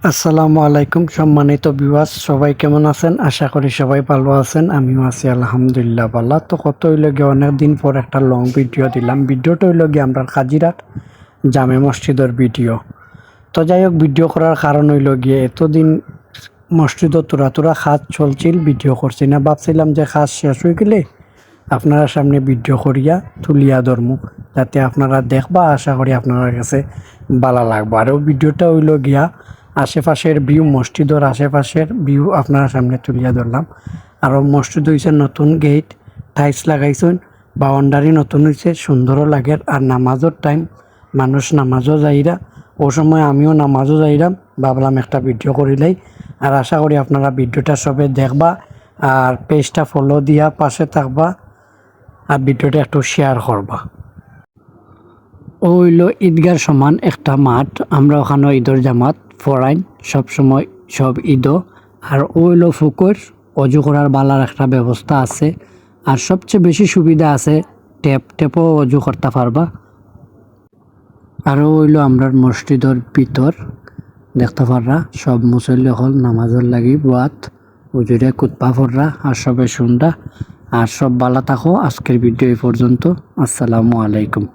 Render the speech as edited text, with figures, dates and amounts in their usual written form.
আসসালামু আলাইকুম সম্মানিত ভিউয়ার্স, সবাই কেমন আছেন? আশা করি সবাই ভালো আছেন। আমিও আছি আলহামদুলিল্লাহ ভালো। তো কত হইল গিয়ে অনেক দিন পর একটা লং ভিডিও দিলাম। ভিডিওটা হইল গিয়ে আমরা কাজিরাট জামে মসজিদের ভিডিও। তো যাই হোক, ভিডিও করার কারণ হইল গিয়ে এতদিন মসজিদও তোরা কাজ চলছিল, ভিডিও করছি না। ভাবছিলাম যে কাজ শেষ হয়ে গেলে আপনারা সামনে ভিডিও করিয়া তুলিয়া ধরমু, যাতে আপনারা দেখবা। আশা করি আপনার কাছে ভালো লাগবে। আর ভিডিওটা হইল গিয়া আশেপাশের ভিউ, মসজিদের আশেপাশের ভিউ আপনার সামনে তুলিয়া ধরলাম। আর মসজিদ হয়েছে নতুন গেট, টাইলস লাগাইছেন, বাউন্ডারি নতুন হয়েছে, সুন্দরও লাগে। আর নামাজের টাইম, মানুষ নামাজও যাইরা, ও সময় আমিও নামাজও যাইরাম, ভাবলাম একটা ভিডিও করিলাই। আর আশা করি আপনারা ভিডিওটা সবে দেখবা, আর পেজটা ফলো দিয়া পাশে থাকবা, আর ভিডিওটা একটু শেয়ার করবা। ও হইল ঈদগার সমান একটা মাঠ। আমরা ওখানে ঈদের জামাত পড়াই সবসময়, সব ঈদও। আর ও হইল ফুকুর, অজু করার বালার একটা ব্যবস্থা আছে। আর সবচেয়ে বেশি সুবিধা আছে, টেপও অজু করতে পারবা। আরও হইল আমরা মসজিদের ভিতর দেখতে পাররা, সব মুসল্লি হল নামাজের লাগি বাত উজুরে কুতপা পড়রা, আর সবে শুনরা। আর সব বালা থাকো। আজকের ভিডিও এই পর্যন্ত। আসসালামু আলাইকুম।